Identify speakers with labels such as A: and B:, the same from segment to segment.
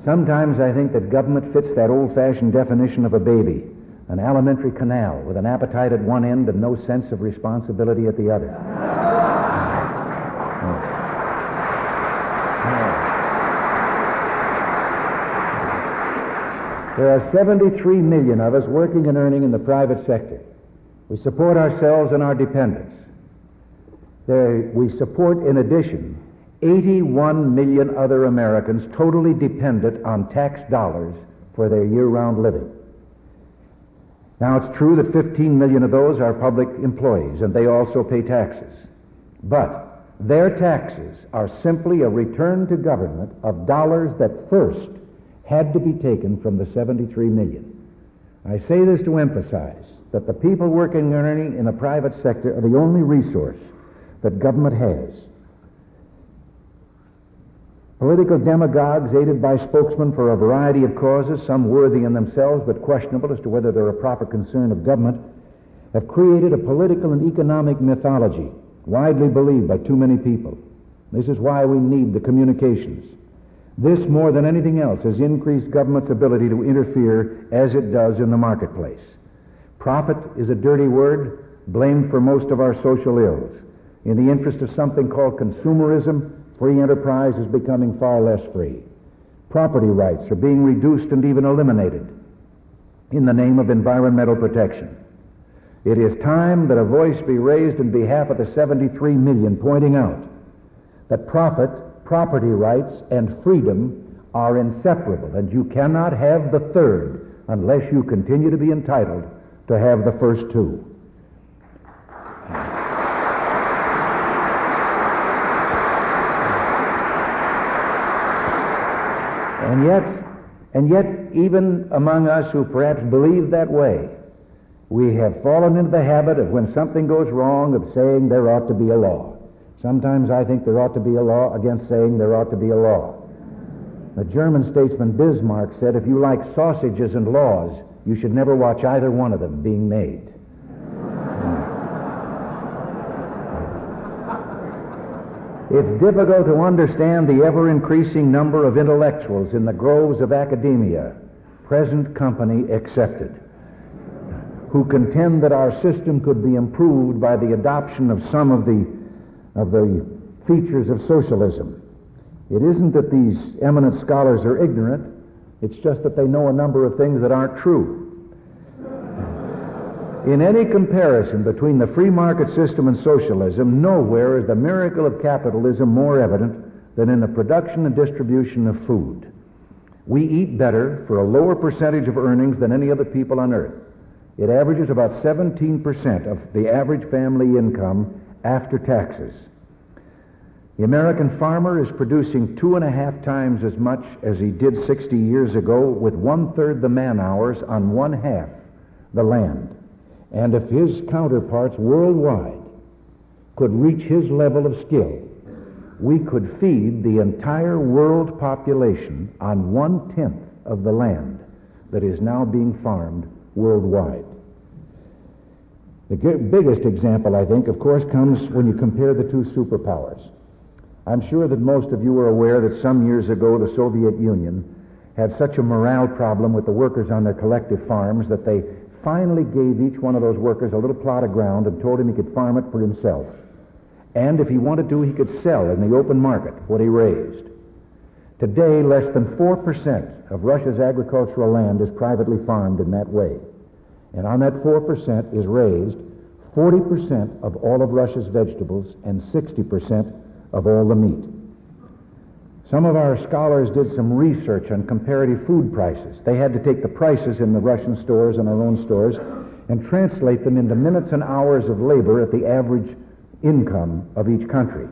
A: Sometimes I think that government fits that old-fashioned definition of a baby, an alimentary canal with an appetite at one end and no sense of responsibility at the other. There are 73 million of us working and earning in the private sector. We support ourselves and our dependents. We support, in addition, 81 million other Americans totally dependent on tax dollars for their year-round living. Now, it's true that 15 million of those are public employees, and they also pay taxes. But their taxes are simply a return to government of dollars that first had to be taken from the 73 million. I say this to emphasize that the people working and earning in the private sector are the only resource that government has. Political demagogues, aided by spokesmen for a variety of causes, some worthy in themselves but questionable as to whether they're a proper concern of government, have created a political and economic mythology widely believed by too many people. This is why we need the communications. This, more than anything else, has increased government's ability to interfere as it does in the marketplace. Profit is a dirty word, blamed for most of our social ills. In the interest of something called consumerism, free enterprise is becoming far less free. Property rights are being reduced and even eliminated in the name of environmental protection. It is time that a voice be raised in behalf of the 73 million, pointing out that profit, property rights, and freedom are inseparable, and you cannot have the third unless you continue to be entitled to have the first two. And yet, even among us who perhaps believe that way, we have fallen into the habit of, when something goes wrong, of saying there ought to be a law. Sometimes I think there ought to be a law against saying there ought to be a law. The German statesman Bismarck said, if you like sausages and laws, you should never watch either one of them being made. It's difficult to understand the ever-increasing number of intellectuals in the groves of academia, present company excepted, who contend that our system could be improved by the adoption of some of the features of socialism. It isn't that these eminent scholars are ignorant, it's just that they know a number of things that aren't true. In any comparison between the free market system and socialism, nowhere is the miracle of capitalism more evident than in the production and distribution of food. We eat better for a lower percentage of earnings than any other people on earth. It averages about 17% of the average family income after taxes. The American farmer is producing 2.5 times as much as he did 60 years ago, with 1/3 the man-hours on 1/2 the land. And if his counterparts worldwide could reach his level of skill, we could feed the entire world population on 1/10 of the land that is now being farmed worldwide. The biggest example, I think, of course, comes when you compare the two superpowers. I'm sure that most of you are aware that some years ago the Soviet Union had such a morale problem with the workers on their collective farms that they finally gave each one of those workers a little plot of ground and told him he could farm it for himself. And if he wanted to, he could sell in the open market what he raised. Today, less than 4% of Russia's agricultural land is privately farmed in that way. And on that 4% is raised 40% of all of Russia's vegetables and 60% of all the meat. Some of our scholars did some research on comparative food prices. They had to take the prices in the Russian stores and our own stores and translate them into minutes and hours of labor at the average income of each country.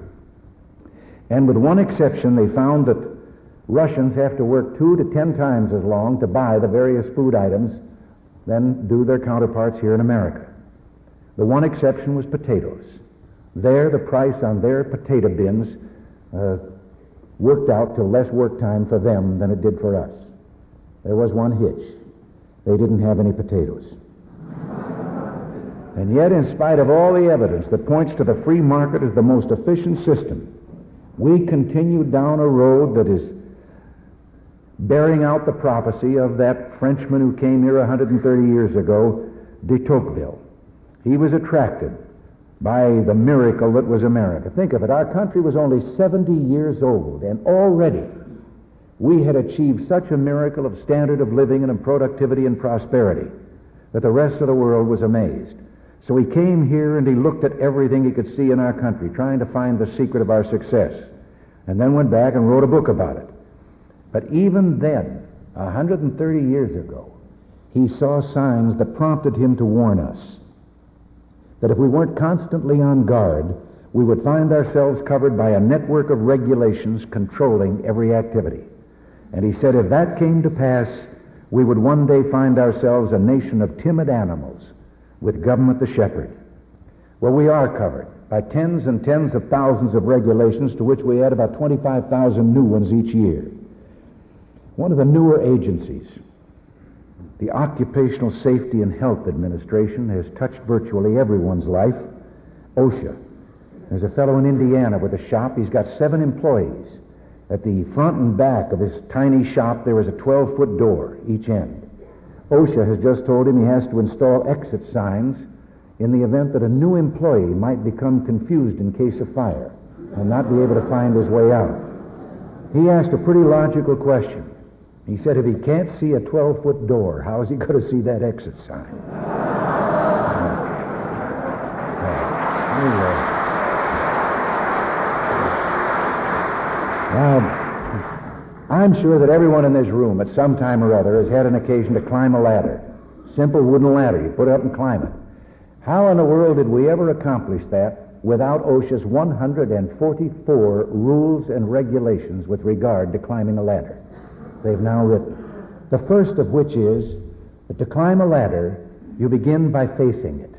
A: And with one exception, they found that Russians have to work 2 to 10 times as long to buy the various food items than do their counterparts here in America. The one exception was potatoes. There, the price on their potato bins worked out to less work time for them than it did for us. There was one hitch. They didn't have any potatoes. And yet, in spite of all the evidence that points to the free market as the most efficient system, we continue down a road that is bearing out the prophecy of that Frenchman who came here 130 years ago, de Tocqueville. He was attracted by the miracle that was America. Think of it, our country was only 70 years old, and already we had achieved such a miracle of standard of living and of productivity and prosperity that the rest of the world was amazed. So he came here and he looked at everything he could see in our country, trying to find the secret of our success, and then went back and wrote a book about it. But even then, 130 years ago, he saw signs that prompted him to warn us that if we weren't constantly on guard, we would find ourselves covered by a network of regulations controlling every activity. And he said if that came to pass, we would one day find ourselves a nation of timid animals with government the shepherd. Well, we are covered by tens and tens of thousands of regulations, to which we add about 25,000 new ones each year. One of the newer agencies, the Occupational Safety and Health Administration, has touched virtually everyone's life, OSHA. There's a fellow in Indiana with a shop. He's got 7 employees. At the front and back of his tiny shop, there is a 12-foot door each end. OSHA has just told him he has to install exit signs in the event that a new employee might become confused in case of fire and not be able to find his way out. He asked a pretty logical question. He said if he can't see a 12-foot door, how is he going to see that exit sign? Now, I'm sure that everyone in this room at some time or other has had an occasion to climb a ladder. Simple wooden ladder. You put it up and climb it. How in the world did we ever accomplish that without OSHA's 144 rules and regulations with regard to climbing a ladder? They've now written. The first of which is that to climb a ladder, you begin by facing it.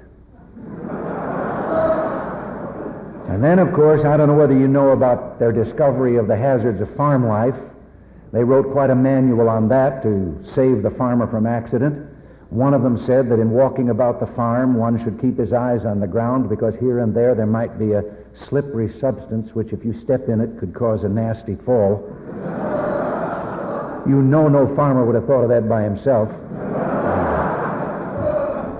A: And then, of course, I don't know whether you know about their discovery of the hazards of farm life. They wrote quite a manual on that to save the farmer from accident. One of them said that in walking about the farm, one should keep his eyes on the ground because here and there might be a slippery substance which, if you step in it, could cause a nasty fall. You know no farmer would have thought of that by himself.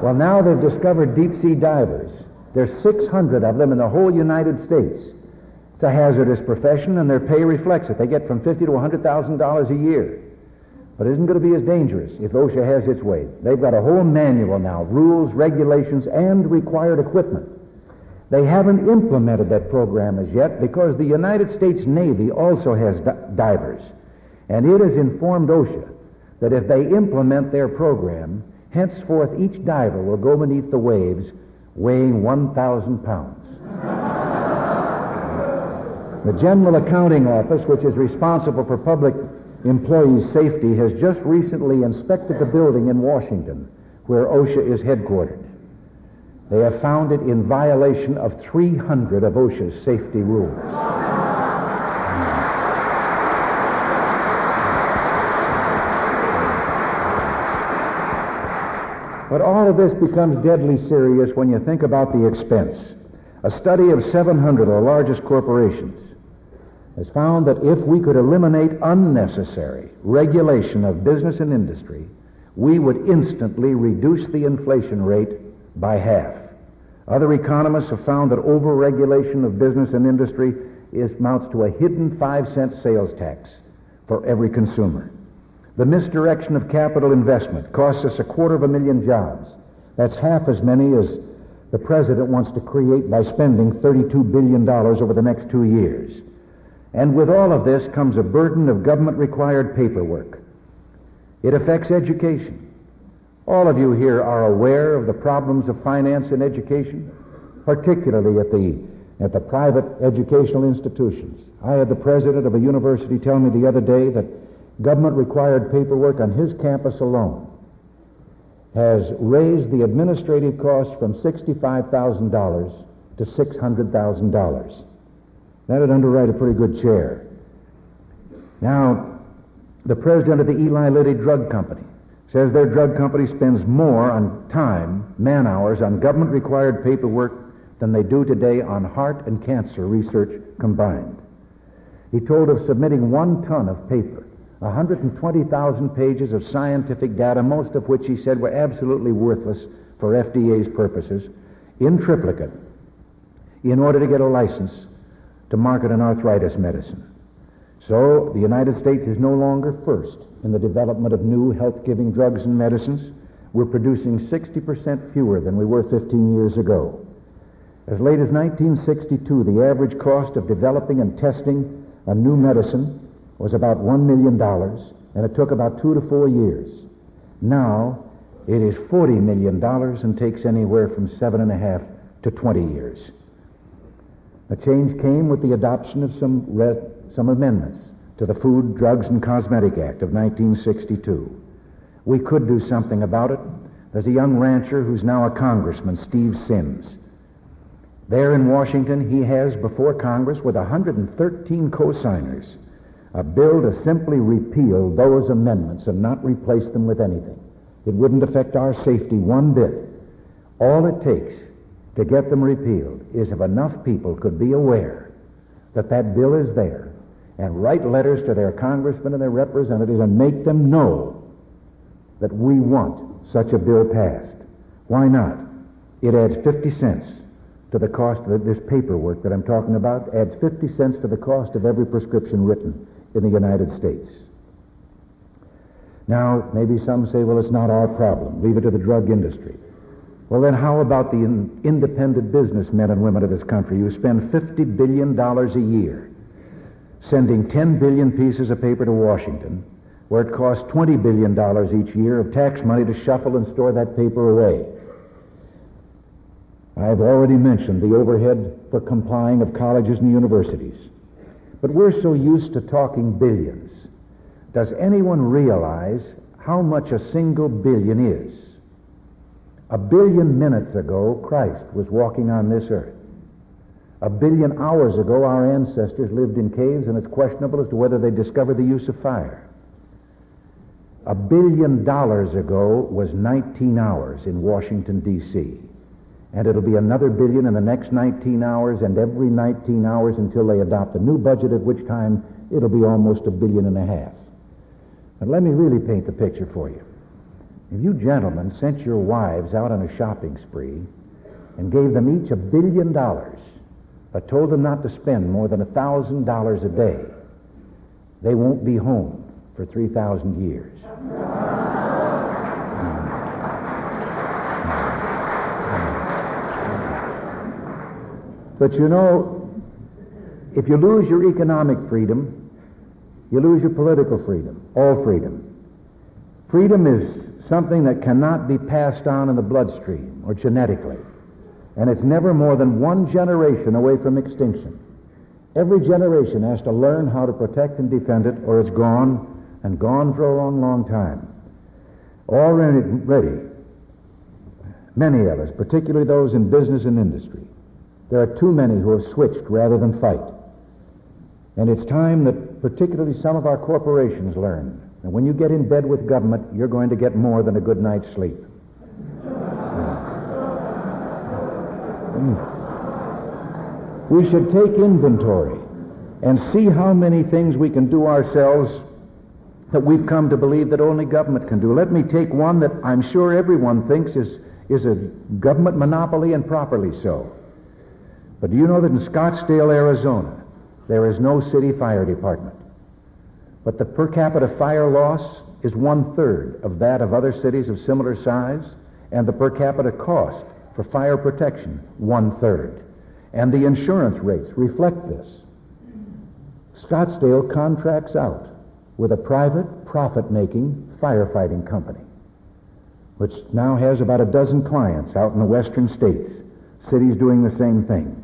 A: Well, now they've discovered deep-sea divers. There's 600 of them in the whole United States. It's a hazardous profession, and their pay reflects it. They get from $50,000 to $100,000 a year. But it isn't going to be as dangerous if OSHA has its way. They've got a whole manual now, rules, regulations, and required equipment. They haven't implemented that program as yet because the United States Navy also has divers. And it has informed OSHA that if they implement their program, henceforth each diver will go beneath the waves weighing 1,000 pounds. The General Accounting Office, which is responsible for public employees' safety, has just recently inspected the building in Washington where OSHA is headquartered. They have found it in violation of 300 of OSHA's safety rules. But all of this becomes deadly serious when you think about the expense. A study of 700 of the largest corporations has found that if we could eliminate unnecessary regulation of business and industry, we would instantly reduce the inflation rate by half. Other economists have found that over-regulation of business and industry amounts to a hidden 5-cent sales tax for every consumer. The misdirection of capital investment costs us 250,000 jobs. That's half as many as the president wants to create by spending $32 billion over the next 2 years. And with all of this comes a burden of government-required paperwork. It affects education. All of you here are aware of the problems of finance in education, particularly at the private educational institutions. I had the president of a university tell me the other day that government-required paperwork on his campus alone has raised the administrative cost from $65,000 to $600,000. That would underwrite a pretty good chair. Now, the president of the Eli Lilly Drug Company says their drug company spends more on time, man-hours, on government-required paperwork than they do today on heart and cancer research combined. He told of submitting 1 ton of paper 120,000 pages of scientific data, most of which he said were absolutely worthless for FDA's purposes, in triplicate, in order to get a license to market an arthritis medicine. So the United States is no longer first in the development of new health-giving drugs and medicines. We're producing 60% fewer than we were 15 years ago. As late as 1962, the average cost of developing and testing a new medicine was about $1 million, and it took about 2 to 4 years. Now, it is $40 million and takes anywhere from 7.5 to 20 years. The change came with the adoption of some amendments to the Food, Drugs, and Cosmetic Act of 1962. We could do something about it. There's a young rancher who's now a congressman, Steve Sims. There in Washington, he has before Congress, with 113 co-signers, a bill to simply repeal those amendments and not replace them with anything. It wouldn't affect our safety one bit. All it takes to get them repealed is if enough people could be aware that that bill is there and write letters to their congressmen and their representatives and make them know that we want such a bill passed. Why not? It adds 50 cents to the cost of this paperwork that I'm talking about, adds 50 cents to the cost of every prescription written in the United States. Now, maybe some say, well, it's not our problem. Leave it to the drug industry. Well, then how about the independent businessmen and women of this country who spend $50 billion a year sending 10 billion pieces of paper to Washington, where it costs $20 billion each year of tax money to shuffle and store that paper away? I've already mentioned the overhead for complying of colleges and universities. But we're so used to talking billions. Does anyone realize how much a single billion is? 1 billion minutes ago, Christ was walking on this earth. 1 billion hours ago, our ancestors lived in caves, and it's questionable as to whether they discovered the use of fire. $1 billion ago was 19 hours in Washington, D.C., and it'll be another billion in the next 19 hours and every 19 hours until they adopt a new budget, at which time it'll be almost 1.5 billion. But let me really paint the picture for you. If you gentlemen sent your wives out on a shopping spree and gave them each $1 billion, but told them not to spend more than $1,000 a day, they won't be home for 3,000 years. But you know, if you lose your economic freedom, you lose your political freedom, all freedom. Freedom is something that cannot be passed on in the bloodstream or genetically, and it's never more than one generation away from extinction. Every generation has to learn how to protect and defend it, or it's gone, and gone for a long, long time. Already, many of us, particularly those in business and industry, there are too many who have switched rather than fight. And it's time that particularly some of our corporations learn that when you get in bed with government, you're going to get more than a good night's sleep. We should take inventory and see how many things we can do ourselves that we've come to believe that only government can do. Let me take one that I'm sure everyone thinks is a government monopoly, and properly so. But do you know that in Scottsdale, Arizona, there is no city fire department? But the per capita fire loss is 1/3 of that of other cities of similar size, and the per capita cost for fire protection, 1/3. And the insurance rates reflect this. Scottsdale contracts out with a private, profit-making firefighting company, which now has about a dozen clients out in the western states, cities doing the same thing.